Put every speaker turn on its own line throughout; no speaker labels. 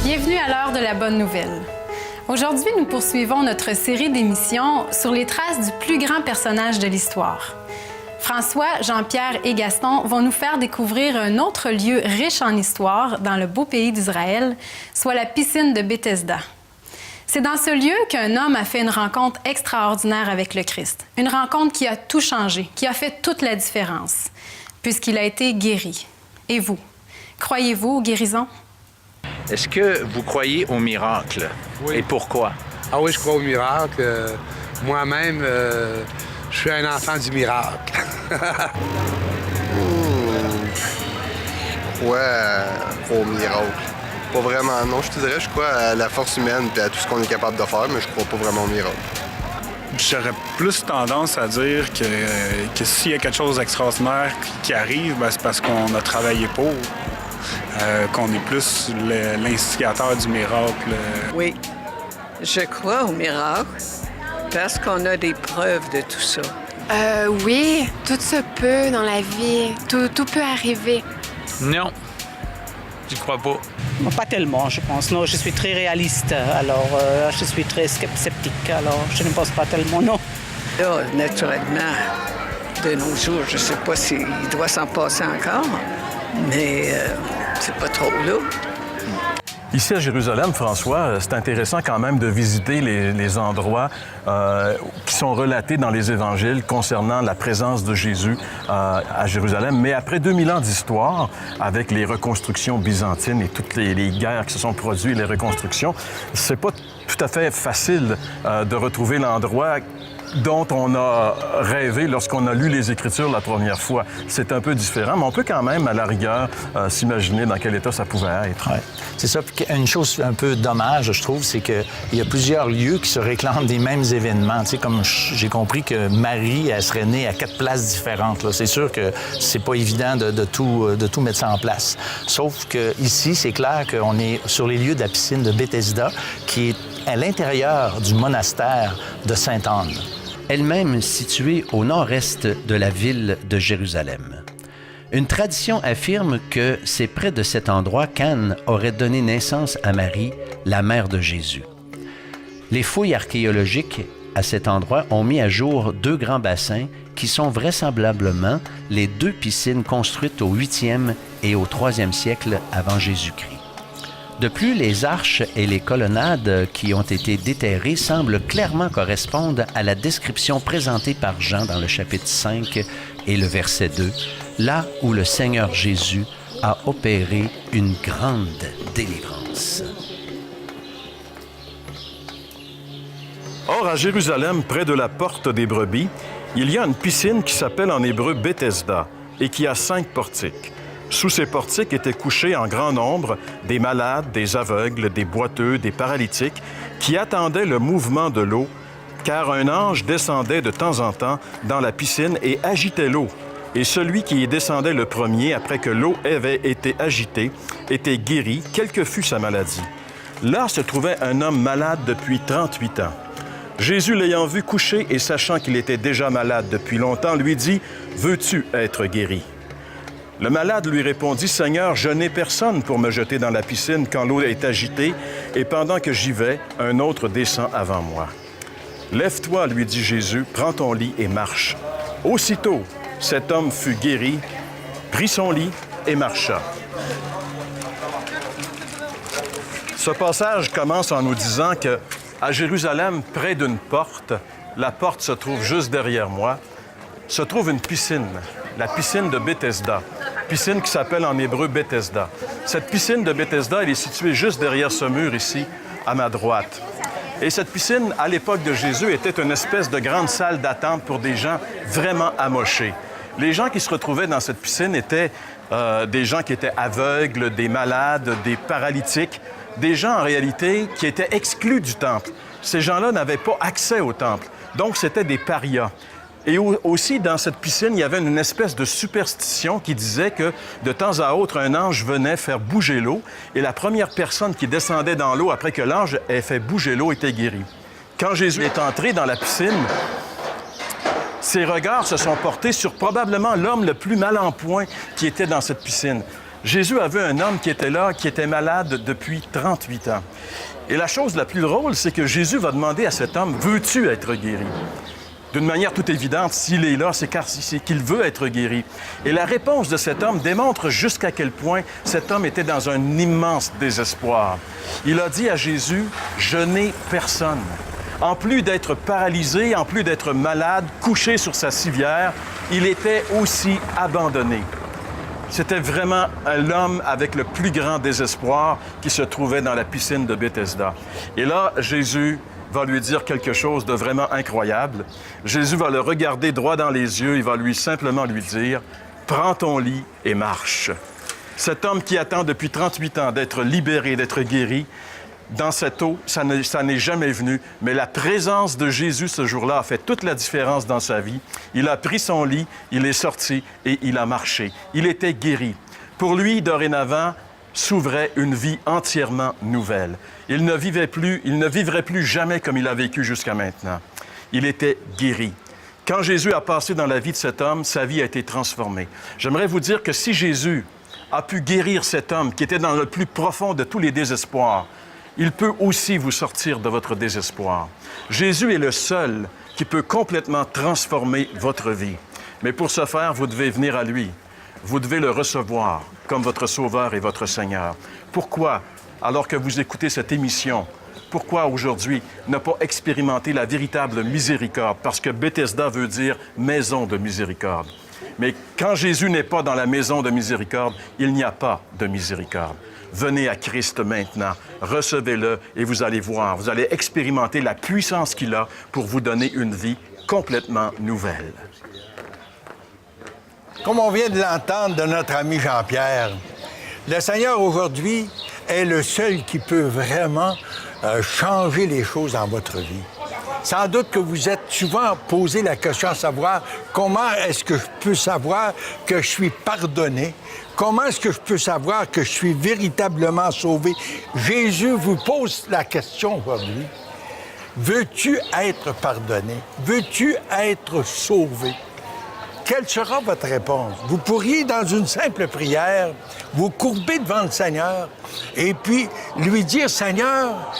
Bienvenue à l'heure de la bonne nouvelle. Aujourd'hui, nous poursuivons notre série d'émissions sur les traces du plus grand personnage de l'histoire. François, Jean-Pierre et Gaston vont nous faire découvrir un autre lieu riche en histoire dans le beau pays d'Israël, soit la piscine de Bethesda. C'est dans ce lieu qu'un homme a fait une rencontre extraordinaire avec le Christ. Une rencontre qui a tout changé, qui a fait toute la différence, puisqu'il a été guéri. Et vous, croyez-vous aux guérisons?
Est-ce que vous croyez au miracle?
Oui.
Et pourquoi?
Ah oui, je crois au miracle. Moi-même, je suis un enfant du miracle.
Je crois au miracle. Pas vraiment, non. Je te dirais, je crois à la force humaine et à tout ce qu'on est capable de faire, mais je crois pas vraiment au miracle.
J'aurais plus tendance à dire que s'il y a quelque chose d'extraordinaire qui arrive, ben, c'est parce qu'on a travaillé pour. Qu'on est plus l'instigateur du miracle.
Oui, je crois au miracle parce qu'on a des preuves de tout ça.
Oui, tout se peut dans la vie. Tout peut arriver.
Non, j'y crois pas.
Pas tellement, je pense. Non, je suis très réaliste, alors je suis très sceptique, alors je ne pense pas tellement, non.
Là, naturellement, de nos jours, je sais pas s'il doit s'en passer encore, mais c'est pas trop là.
Ici à Jérusalem, François, c'est intéressant quand même de visiter les endroits qui sont relatés dans les évangiles concernant la présence de Jésus à Jérusalem. Mais après 2000 ans d'histoire, avec les reconstructions byzantines et toutes les guerres qui se sont produites, les reconstructions, c'est pas tout à fait facile de retrouver l'endroit dont on a rêvé lorsqu'on a lu les Écritures la première fois. C'est un peu différent, mais on peut quand même, à la rigueur, s'imaginer dans quel état ça pouvait être.
Ouais. C'est ça. Une chose un peu dommage, je trouve, c'est qu'il y a plusieurs lieux qui se réclament des mêmes événements. Tu sais, comme j'ai compris que Marie, elle serait née à 4 places différentes. Là. C'est sûr que c'est pas évident de tout mettre ça en place. Sauf que ici, c'est clair qu'on est sur les lieux de la piscine de Bethesda, qui est à l'intérieur du monastère de Sainte-Anne.
Elle-même située au nord-est de la ville de Jérusalem. Une tradition affirme que c'est près de cet endroit qu'Anne aurait donné naissance à Marie, la mère de Jésus. Les fouilles archéologiques à cet endroit ont mis à jour 2 grands bassins qui sont vraisemblablement les 2 piscines construites au 8e et au 3e siècle avant Jésus-Christ. De plus, les arches et les colonnades qui ont été déterrées semblent clairement correspondre à la description présentée par Jean dans le chapitre 5 et le verset 2, là où le Seigneur Jésus a opéré une grande délivrance.
Or, à Jérusalem, près de la porte des brebis, il y a une piscine qui s'appelle en hébreu Bethesda et qui a 5 portiques. Sous ces portiques étaient couchés en grand nombre des malades, des aveugles, des boiteux, des paralytiques, qui attendaient le mouvement de l'eau, car un ange descendait de temps en temps dans la piscine et agitait l'eau. Et celui qui y descendait le premier, après que l'eau avait été agitée, était guéri, quelle que fût sa maladie. Là se trouvait un homme malade depuis 38 ans. Jésus, l'ayant vu couché et sachant qu'il était déjà malade depuis longtemps, lui dit « Veux-tu être guéri ?» Le malade lui répondit, « Seigneur, je n'ai personne pour me jeter dans la piscine quand l'eau est agitée, et pendant que j'y vais, un autre descend avant moi. » « Lève-toi, lui dit Jésus, prends ton lit et marche. » Aussitôt, cet homme fut guéri, prit son lit et marcha. Ce passage commence en nous disant que à Jérusalem, près d'une porte, la porte se trouve juste derrière moi, se trouve une piscine, la piscine de Bethesda. Piscine qui s'appelle en hébreu Bethesda. Cette piscine de Bethesda, elle est située juste derrière ce mur ici, à ma droite. Et cette piscine, à l'époque de Jésus, était une espèce de grande salle d'attente pour des gens vraiment amochés. Les gens qui se retrouvaient dans cette piscine étaient des gens qui étaient aveugles, des malades, des paralytiques, des gens en réalité qui étaient exclus du temple. Ces gens-là n'avaient pas accès au temple, donc c'était des parias. Et aussi, dans cette piscine, il y avait une espèce de superstition qui disait que de temps à autre, un ange venait faire bouger l'eau et la première personne qui descendait dans l'eau après que l'ange ait fait bouger l'eau était guérie. Quand Jésus est entré dans la piscine, ses regards se sont portés sur probablement l'homme le plus mal en point qui était dans cette piscine. Jésus a vu un homme qui était là, qui était malade depuis 38 ans. Et la chose la plus drôle, c'est que Jésus va demander à cet homme, « Veux-tu être guéri? » D'une manière toute évidente, s'il est là, c'est qu'il veut être guéri. Et la réponse de cet homme démontre jusqu'à quel point cet homme était dans un immense désespoir. Il a dit à Jésus, « Je n'ai personne. » En plus d'être paralysé, en plus d'être malade, couché sur sa civière, il était aussi abandonné. C'était vraiment l'homme avec le plus grand désespoir qui se trouvait dans la piscine de Bethesda. Et là, Jésus va lui dire quelque chose de vraiment incroyable. Jésus va le regarder droit dans les yeux, il va simplement lui dire « Prends ton lit et marche ». Cet homme qui attend depuis 38 ans d'être libéré, d'être guéri, dans cette eau, ça n'est jamais venu, mais la présence de Jésus ce jour-là a fait toute la différence dans sa vie. Il a pris son lit, il est sorti et il a marché. Il était guéri. Pour lui, dorénavant, s'ouvrait une vie entièrement nouvelle. Il ne vivrait plus jamais comme il a vécu jusqu'à maintenant. Il était guéri. Quand Jésus a passé dans la vie de cet homme, sa vie a été transformée. J'aimerais vous dire que si Jésus a pu guérir cet homme qui était dans le plus profond de tous les désespoirs, il peut aussi vous sortir de votre désespoir. Jésus est le seul qui peut complètement transformer votre vie. Mais pour ce faire, vous devez venir à lui. Vous devez le recevoir comme votre Sauveur et votre Seigneur. Pourquoi, alors que vous écoutez cette émission, pourquoi aujourd'hui ne pas expérimenter la véritable miséricorde? Parce que Bethesda veut dire « maison de miséricorde ». Mais quand Jésus n'est pas dans la maison de miséricorde, il n'y a pas de miséricorde. Venez à Christ maintenant, recevez-le et vous allez voir, vous allez expérimenter la puissance qu'il a pour vous donner une vie complètement nouvelle.
Comme on vient de l'entendre de notre ami Jean-Pierre, le Seigneur aujourd'hui est le seul qui peut vraiment changer les choses dans votre vie. Sans doute que vous êtes souvent posé la question à savoir comment est-ce que je peux savoir que je suis pardonné? Comment est-ce que je peux savoir que je suis véritablement sauvé? Jésus vous pose la question aujourd'hui. Veux-tu être pardonné? Veux-tu être sauvé? Quelle sera votre réponse? Vous pourriez, dans une simple prière, vous courber devant le Seigneur et puis lui dire, « Seigneur,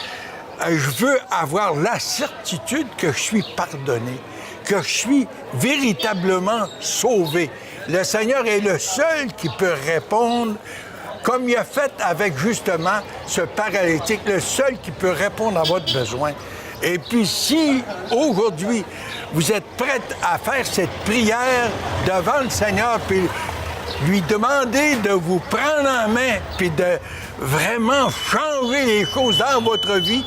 je veux avoir la certitude que je suis pardonné, que je suis véritablement sauvé. » Le Seigneur est le seul qui peut répondre comme il a fait avec justement ce paralytique, le seul qui peut répondre à votre besoin. Et puis si aujourd'hui vous êtes prête à faire cette prière devant le Seigneur, puis lui demander de vous prendre en main, puis de vraiment changer les choses dans votre vie,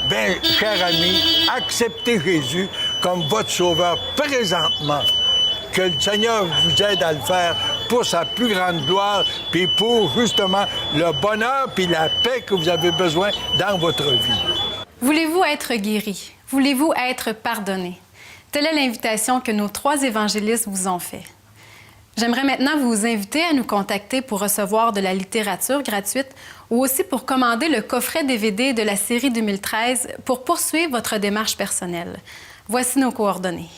bien, cher ami, acceptez Jésus comme votre Sauveur présentement. Que le Seigneur vous aide à le faire pour sa plus grande gloire, puis pour justement le bonheur puis la paix que vous avez besoin dans votre vie.
Voulez-vous être guéri? Voulez-vous être pardonné? Telle est l'invitation que nos 3 évangélistes vous ont faite. J'aimerais maintenant vous inviter à nous contacter pour recevoir de la littérature gratuite ou aussi pour commander le coffret DVD de la série 2013 pour poursuivre votre démarche personnelle. Voici nos coordonnées.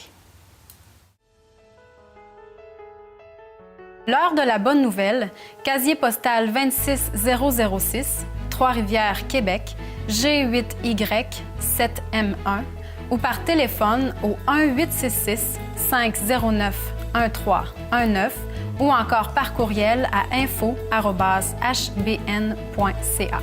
L'heure de la bonne nouvelle, casier postal 26006, Trois-Rivières, Québec, G8Y7M1 ou par téléphone au 1-866-509-1319 ou encore par courriel à info@hbn.ca.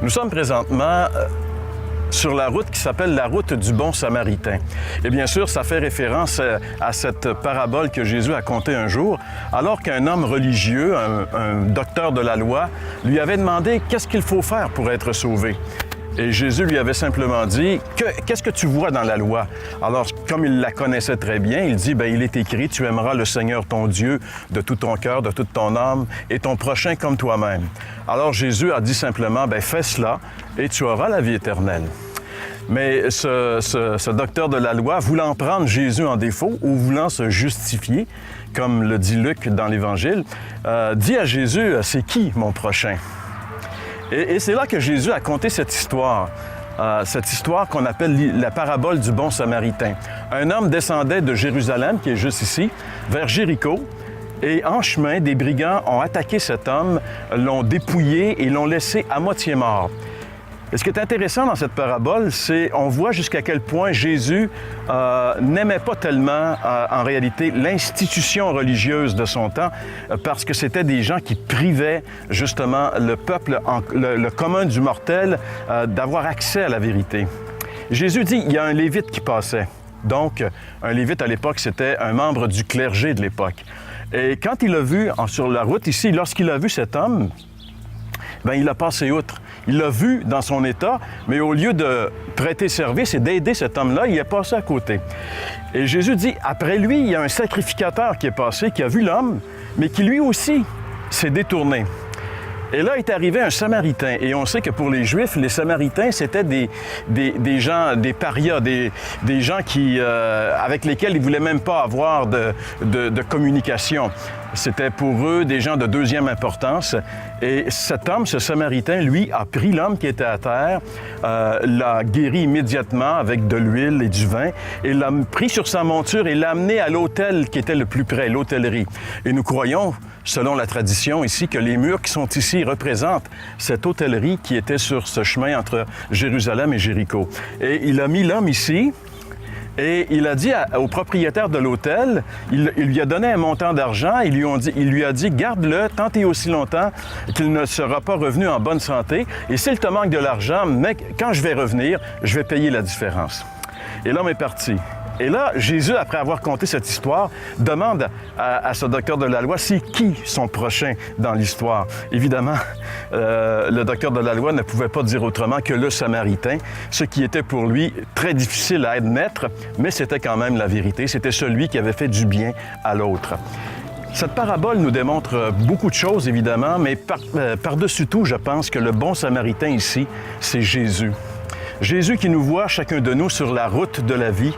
Nous sommes présentement sur la route qui s'appelle la route du bon samaritain. Et bien sûr, ça fait référence à cette parabole que Jésus a contée un jour, alors qu'un homme religieux, un docteur de la loi, lui avait demandé qu'est-ce qu'il faut faire pour être sauvé. Et Jésus lui avait simplement dit « Qu'est-ce que tu vois dans la loi? » Alors, comme il la connaissait très bien, il dit « Il est écrit, tu aimeras le Seigneur ton Dieu de tout ton cœur, de toute ton âme, et ton prochain comme toi-même. » Alors Jésus a dit simplement « Fais cela, et tu auras la vie éternelle. » Mais ce docteur de la loi, voulant prendre Jésus en défaut ou voulant se justifier, comme le dit Luc dans l'Évangile, dit à Jésus « C'est qui mon prochain? » Et c'est là que Jésus a conté cette histoire qu'on appelle la parabole du bon samaritain. Un homme descendait de Jérusalem, qui est juste ici, vers Jéricho, et en chemin, des brigands ont attaqué cet homme, l'ont dépouillé et l'ont laissé à moitié mort. Et ce qui est intéressant dans cette parabole, c'est qu'on voit jusqu'à quel point Jésus n'aimait pas tellement, en réalité, l'institution religieuse de son temps, parce que c'était des gens qui privaient justement le peuple, le commun du mortel, d'avoir accès à la vérité. Jésus dit, il y a un lévite qui passait. Donc, un lévite à l'époque, c'était un membre du clergé de l'époque. Et quand il l'a vu sur la route ici, lorsqu'il a vu cet homme, il a passé outre. Il l'a vu dans son état, mais au lieu de prêter service et d'aider cet homme-là, il est passé à côté. Et Jésus dit, après lui, il y a un sacrificateur qui est passé, qui a vu l'homme, mais qui lui aussi s'est détourné. Et là est arrivé un Samaritain. Et on sait que pour les Juifs, les Samaritains, c'était des gens, des parias, des gens avec lesquels ils ne voulaient même pas avoir de communication. C'était pour eux des gens de deuxième importance. Et cet homme, ce Samaritain, lui, a pris l'homme qui était à terre, l'a guéri immédiatement avec de l'huile et du vin, et l'a pris sur sa monture et l'a amené à l'hôtel qui était le plus près, l'hôtellerie. Et nous croyons, selon la tradition ici, que les murs qui sont ici représentent cette hôtellerie qui était sur ce chemin entre Jérusalem et Jéricho. Et il a mis l'homme ici. Et il a dit au propriétaire de l'hôtel, il lui a donné un montant d'argent, il lui a dit, garde-le tant et aussi longtemps qu'il ne sera pas revenu en bonne santé. Et s'il te manque de l'argent, mec, quand je vais revenir, je vais payer la différence. Et l'homme est parti. Et là, Jésus, après avoir conté cette histoire, demande à ce docteur de la loi, c'est qui son prochain dans l'histoire? Évidemment, le docteur de la loi ne pouvait pas dire autrement que le Samaritain, ce qui était pour lui très difficile à admettre, mais c'était quand même la vérité. C'était celui qui avait fait du bien à l'autre. Cette parabole nous démontre beaucoup de choses, évidemment, mais par-dessus tout, je pense que le bon Samaritain ici, c'est Jésus. Jésus qui nous voit, chacun de nous, sur la route de la vie,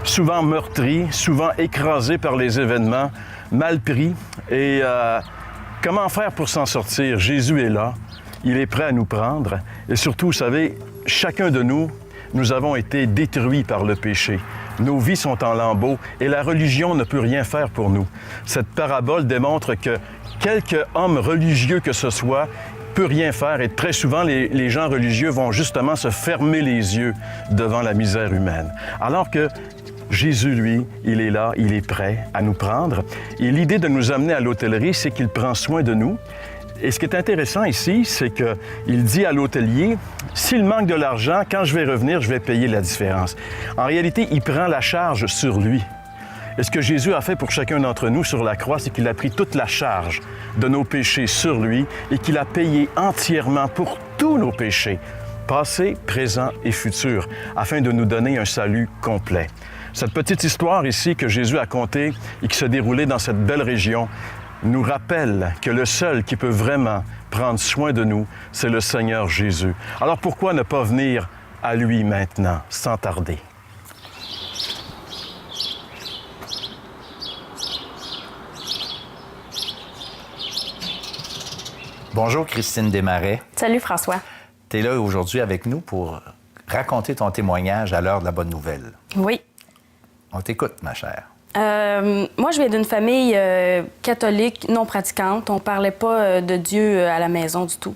souvent meurtri, souvent écrasé par les événements, mal pris. Et comment faire pour s'en sortir? Jésus est là, il est prêt à nous prendre. Et surtout, vous savez, chacun de nous, nous avons été détruits par le péché. Nos vies sont en lambeaux et la religion ne peut rien faire pour nous. Cette parabole démontre que quelque homme religieux que ce soit peut rien faire et très souvent, les gens religieux vont justement se fermer les yeux devant la misère humaine. Alors que Jésus, lui, il est là, il est prêt à nous prendre. Et l'idée de nous amener à l'hôtellerie, c'est qu'il prend soin de nous. Et ce qui est intéressant ici, c'est qu'il dit à l'hôtelier, s'il manque de l'argent, quand je vais revenir, je vais payer la différence. En réalité, il prend la charge sur lui. Et ce que Jésus a fait pour chacun d'entre nous sur la croix, c'est qu'il a pris toute la charge de nos péchés sur lui et qu'il a payé entièrement pour tous nos péchés, passés, présents et futurs, afin de nous donner un salut complet. Cette petite histoire ici que Jésus a contée et qui se déroulait dans cette belle région nous rappelle que le seul qui peut vraiment prendre soin de nous, c'est le Seigneur Jésus. Alors pourquoi ne pas venir à lui maintenant, sans tarder?
Bonjour Christine Desmarais.
Salut François.
Tu es là aujourd'hui avec nous pour raconter ton témoignage à l'heure de la bonne nouvelle.
Oui.
On t'écoute, ma chère.
Moi, je viens d'une famille catholique non pratiquante. On ne parlait pas de Dieu à la maison du tout.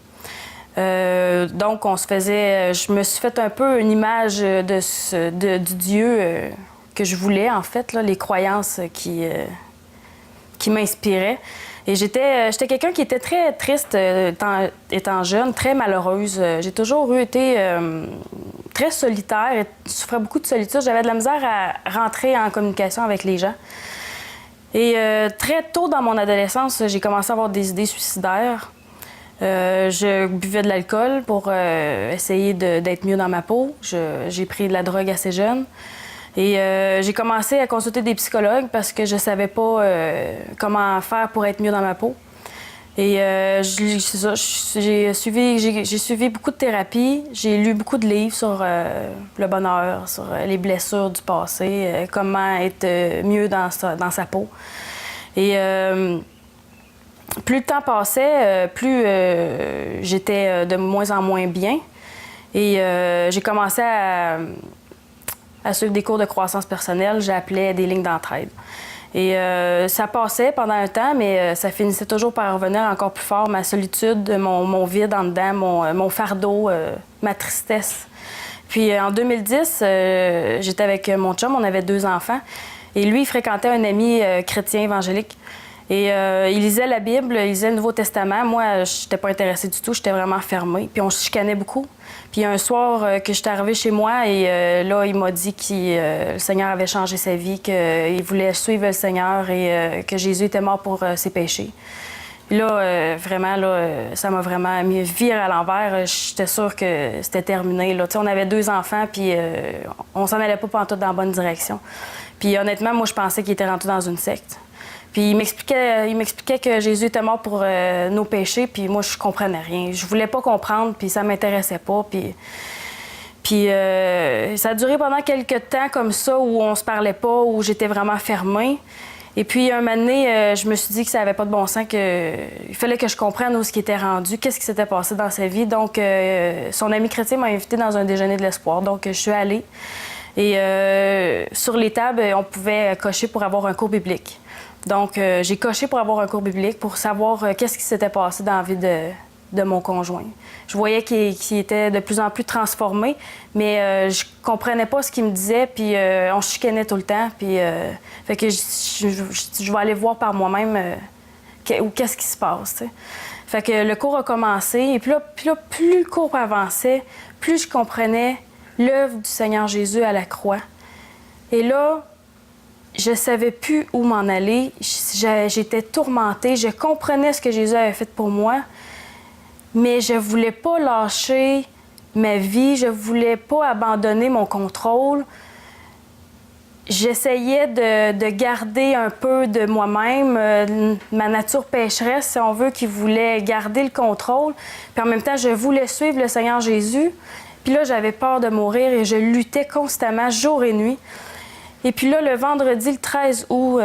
Donc, je me suis fait un peu une image du Dieu que je voulais, en fait, là, les croyances qui m'inspiraient. Et j'étais quelqu'un qui était très triste étant jeune, très malheureuse. J'ai toujours été très solitaire et souffrais beaucoup de solitude. J'avais de la misère à rentrer en communication avec les gens. Et très tôt dans mon adolescence, j'ai commencé à avoir des idées suicidaires. Je buvais de l'alcool pour essayer d'être mieux dans ma peau. J'ai pris de la drogue assez jeune. Et j'ai commencé à consulter des psychologues parce que je savais pas comment faire pour être mieux dans ma peau. Et j'ai suivi beaucoup de thérapies. J'ai lu beaucoup de livres sur le bonheur, sur les blessures du passé, comment être mieux dans sa peau. Et plus le temps passait, plus j'étais de moins en moins bien. Et j'ai commencé à suivre des cours de croissance personnelle. J'appelais des lignes d'entraide. Et ça passait pendant un temps, mais ça finissait toujours par revenir encore plus fort. Ma solitude, mon vide en dedans, mon fardeau, ma tristesse. Puis en 2010, j'étais avec mon chum, on avait 2 enfants. Et lui, il fréquentait un ami chrétien évangélique. Et il lisait la Bible, il lisait le Nouveau Testament. Moi, je n'étais pas intéressée du tout, j'étais vraiment fermée. Puis on se chicanait beaucoup. Puis un soir que j'étais arrivée chez moi et là, il m'a dit que le Seigneur avait changé sa vie, qu'il voulait suivre le Seigneur et que Jésus était mort pour ses péchés. Puis là, vraiment, ça m'a vraiment mis viré à l'envers. J'étais sûre que c'était terminé. Là. On avait 2 enfants, puis on s'en allait pas pantoute dans la bonne direction. Puis honnêtement, moi, je pensais qu'il était rentré dans une secte. Puis il m'expliquait que Jésus était mort pour nos péchés, puis moi, je comprenais rien. Je voulais pas comprendre, puis ça m'intéressait pas. Puis ça a duré pendant quelques temps comme ça, où on se parlait pas, où j'étais vraiment fermée. Et puis, un moment donné, je me suis dit que ça n'avait pas de bon sens, qu'il fallait que je comprenne où ce qui était rendu, qu'est-ce qui s'était passé dans sa vie. Donc, son ami chrétien m'a invité dans un déjeuner de l'espoir. Donc, je suis allée. Et sur les tables, on pouvait cocher pour avoir un cours biblique. Donc, j'ai coché pour avoir un cours biblique, pour savoir qu'est-ce qui s'était passé dans la vie de mon conjoint. Je voyais qu'il était de plus en plus transformé, mais je comprenais pas ce qu'il me disait, puis on chicanait tout le temps. Puis, fait que je vais aller voir par moi-même qu'est-ce qui se passe. T'sais. Fait que le cours a commencé, et puis là, plus le cours avançait, plus je comprenais l'œuvre du Seigneur Jésus à la croix. Et là, je savais plus où m'en aller. J'étais tourmentée. Je comprenais ce que Jésus avait fait pour moi, mais je voulais pas lâcher ma vie. Je voulais pas abandonner mon contrôle. J'essayais de garder un peu de moi-même, ma nature pécheresse, si on veut, qui voulait garder le contrôle. Puis en même temps, je voulais suivre le Seigneur Jésus. Puis là, j'avais peur de mourir et je luttais constamment, jour et nuit. Et puis là, le vendredi, le 13 août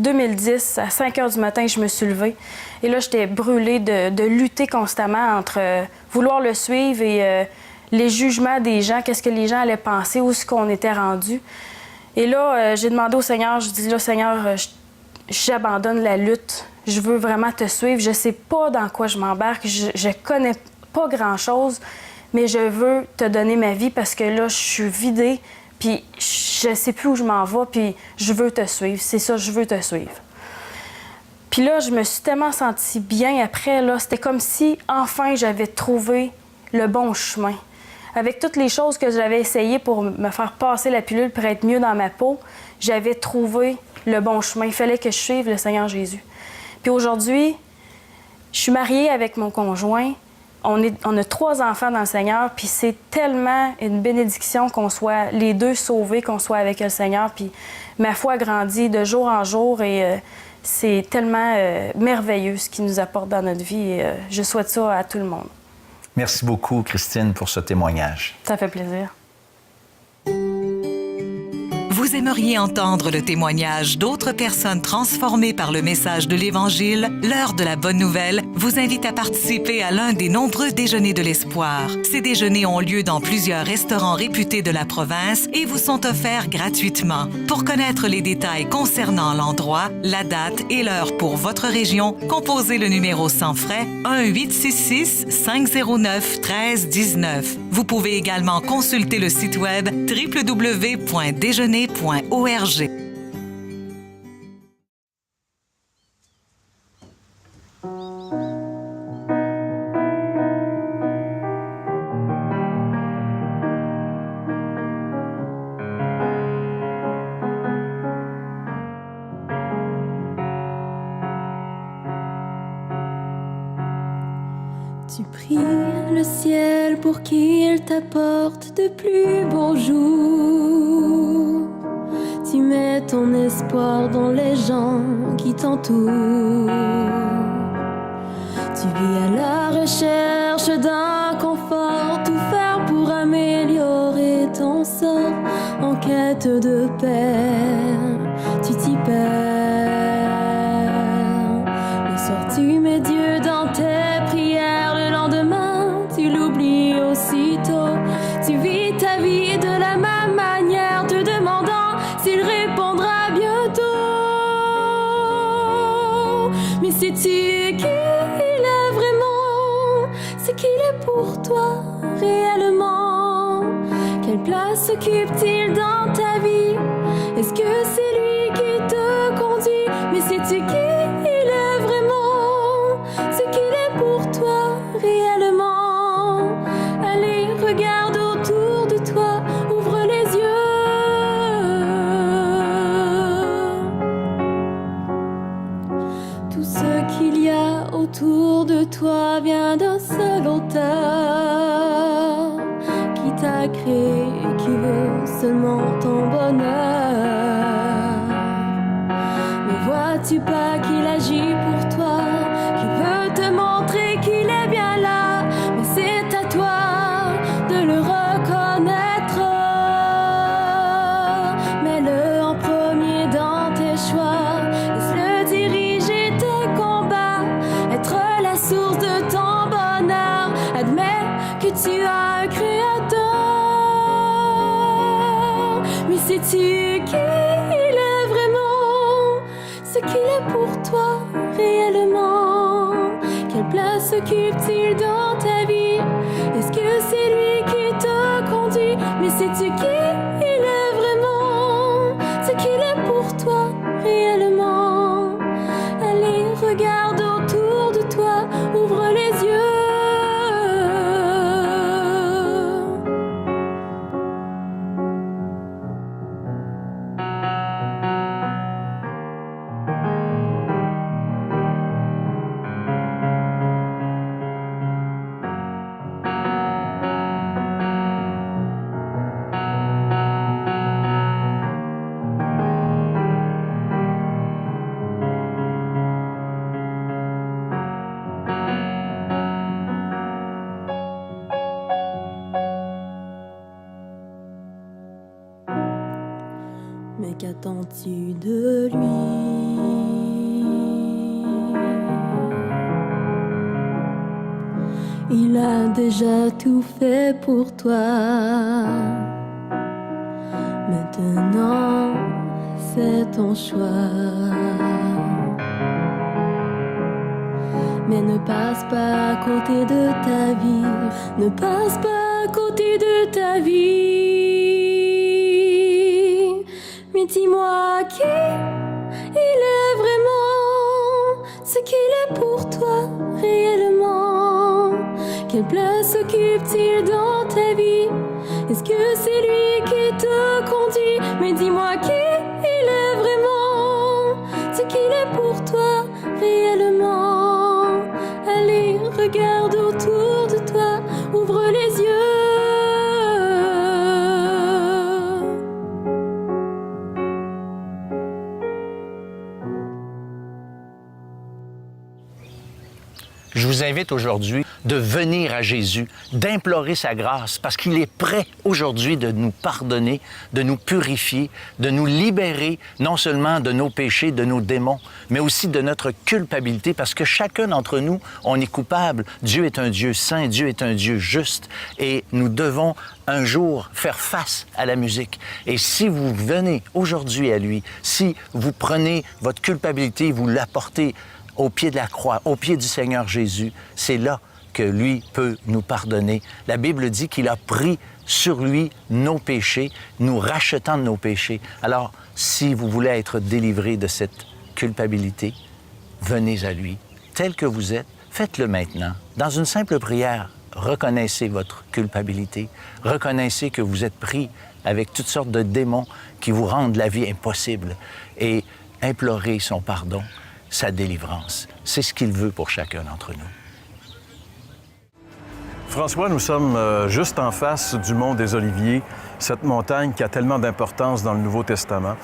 2010, à 5 heures du matin, je me suis levée. Et là, j'étais brûlée de lutter constamment entre vouloir le suivre et les jugements des gens, qu'est-ce que les gens allaient penser, où est-ce qu'on était rendu. Et là, j'ai demandé au Seigneur, je dis là, Seigneur, j'abandonne la lutte. Je veux vraiment te suivre. Je sais pas dans quoi je m'embarque. Je connais pas grand-chose, mais je veux te donner ma vie parce que là, je suis vidée. Puis je sais plus où je m'en vais, puis je veux te suivre. C'est ça, je veux te suivre. Puis là, je me suis tellement sentie bien après, là. C'était comme si, enfin, j'avais trouvé le bon chemin. Avec toutes les choses que j'avais essayées pour me faire passer la pilule pour être mieux dans ma peau, j'avais trouvé le bon chemin. Il fallait que je suive le Seigneur Jésus. Puis aujourd'hui, je suis mariée avec mon conjoint. On a 3 enfants dans le Seigneur, puis c'est tellement une bénédiction qu'on soit les 2 sauvés, qu'on soit avec le Seigneur. Puis ma foi grandit de jour en jour et c'est tellement merveilleux ce qu'il nous apporte dans notre vie. Et je souhaite ça à tout le monde.
Merci beaucoup, Christine, pour ce témoignage.
Ça fait plaisir.
Vous aimeriez entendre le témoignage d'autres personnes transformées par le message de l'Évangile? L'heure de la bonne nouvelle vous invite à participer à l'un des nombreux déjeuners de l'espoir. Ces déjeuners ont lieu dans plusieurs restaurants réputés de la province et vous sont offerts gratuitement. Pour connaître les détails concernant l'endroit, la date et l'heure pour votre région, composez le numéro sans frais 1-866-509-1319. Vous pouvez également consulter le site web www.déjeuner.org.
Tu pries le ciel pour qu'il t'apporte de plus beaux jours. Tu mets ton espoir dans les gens qui t'entourent. Tu vis à la recherche d'un confort, tout faire pour améliorer ton sort. En quête de paix, tu t'y perds. Le soir tu mets Dieu dans tes prières, le lendemain tu l'oublies aussitôt. Tu vis ta vie de la même manière, te demandant s'il répondra bientôt. Mais sais-tu qui il est vraiment? C'est qu'il est pour toi réellement? Quelle place occupe-t-il dans ta vie? Est-ce que c'est lui qui te conduit? Mais sais-tu qui il est vraiment? C'est qu'il est pour toi réellement. Allez, regarde autour de toi, ouvre les yeux. Tout ce qu'il y a autour de toi vient d'un seul auteur qui t'a créé et qui veut seulement ton bonheur. Ne vois-tu pas qu'il agit pour toi, qu'il veut te montrer qu'il est bien là? Mais c'est à toi de le reconnaître. Mets-le en premier dans tes choix, laisse-le diriger tes combats, être la source de ton bonheur. Admets que tu as un créateur. Mais sais-tu qui il est vraiment? Ce qu'il est pour toi réellement? Quelle place occupe-t-il dans ta vie? Est-ce que c'est lui qui te conduit? Mais sais-tu qui il est vraiment? Ce qu'il est pour toi réellement? Allez, regarde autour de toi, ouvre les yeux. Mais qu'attends-tu de lui? Il a déjà tout fait pour toi. Maintenant, c'est ton choix. Mais ne passe pas à côté de ta vie. Ne passe pas à côté de ta vie. Mais dis-moi qui il est vraiment? Ce qu'il est pour toi réellement? Quelle place occupe-t-il dans ta vie? Est-ce que c'est lui qui te conduit? Mais dis-moi qui il est vraiment? Ce qu'il est pour toi réellement? Allez, regarde autour de toi, ouvre les yeux.
Je vous invite aujourd'hui de venir à Jésus, d'implorer sa grâce, parce qu'il est prêt aujourd'hui de nous pardonner, de nous purifier, de nous libérer non seulement de nos péchés, de nos démons, mais aussi de notre culpabilité, parce que chacun d'entre nous, on est coupable. Dieu est un Dieu saint, Dieu est un Dieu juste, et nous devons un jour faire face à la musique. Et si vous venez aujourd'hui à lui, si vous prenez votre culpabilité, vous l'apportez au pied de la croix, au pied du Seigneur Jésus, c'est là que lui peut nous pardonner. La Bible dit qu'il a pris sur lui nos péchés, nous rachetant de nos péchés. Alors, si vous voulez être délivré de cette culpabilité, venez à lui. Tel que vous êtes, faites-le maintenant. Dans une simple prière, reconnaissez votre culpabilité. Reconnaissez que vous êtes pris avec toutes sortes de démons qui vous rendent la vie impossible. Et implorez son pardon, sa délivrance. C'est ce qu'il veut pour chacun d'entre nous.
François, nous sommes juste en face du mont des Oliviers, cette montagne qui a tellement d'importance dans le Nouveau Testament.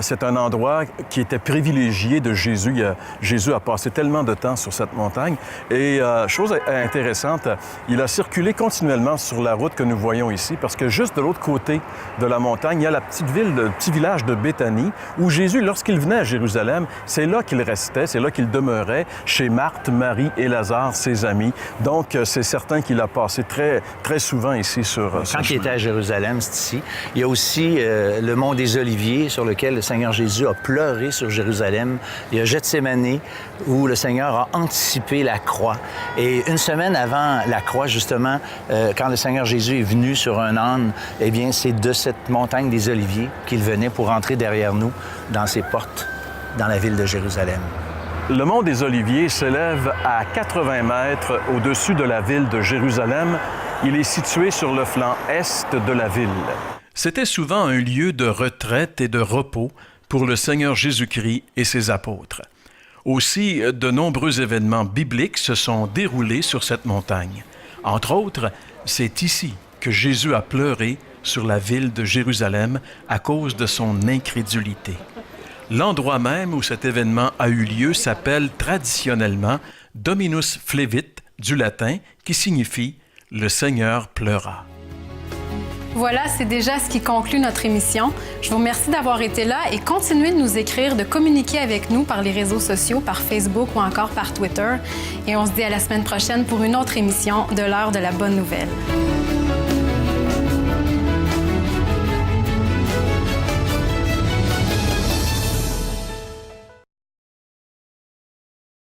C'est un endroit qui était privilégié de Jésus. Jésus a passé tellement de temps sur cette montagne. Et chose intéressante, il a circulé continuellement sur la route que nous voyons ici, parce que juste de l'autre côté de la montagne, il y a la petite ville, le petit village de Béthanie, où Jésus, lorsqu'il venait à Jérusalem, c'est là qu'il restait, c'est là qu'il demeurait, chez Marthe, Marie et Lazare, ses amis. Donc, c'est certain qu'il a passé très, très souvent ici sur
Quand il était à Jérusalem, c'est ici. Il y a aussi le mont des Oliviers, sur lequel le Seigneur Jésus a pleuré sur Jérusalem. Il y a Gethsémani, où le Seigneur a anticipé la croix. Et une semaine avant la croix, justement, quand le Seigneur Jésus est venu sur un âne, eh bien, c'est de cette montagne des Oliviers qu'il venait pour entrer derrière nous dans ses portes, dans la ville de Jérusalem.
Le mont des Oliviers s'élève à 80 mètres au-dessus de la ville de Jérusalem. Il est situé sur le flanc est de la ville. C'était souvent un lieu de retraite et de repos pour le Seigneur Jésus-Christ et ses apôtres. Aussi, de nombreux événements bibliques se sont déroulés sur cette montagne. Entre autres, c'est ici que Jésus a pleuré sur la ville de Jérusalem à cause de son incrédulité. L'endroit même où cet événement a eu lieu s'appelle traditionnellement Dominus Flevit, du latin, qui signifie « Le Seigneur pleura ».
Voilà, c'est déjà ce qui conclut notre émission. Je vous remercie d'avoir été là et continuez de nous écrire, de communiquer avec nous par les réseaux sociaux, par Facebook ou encore par Twitter. Et on se dit à la semaine prochaine pour une autre émission de l'heure de la bonne nouvelle.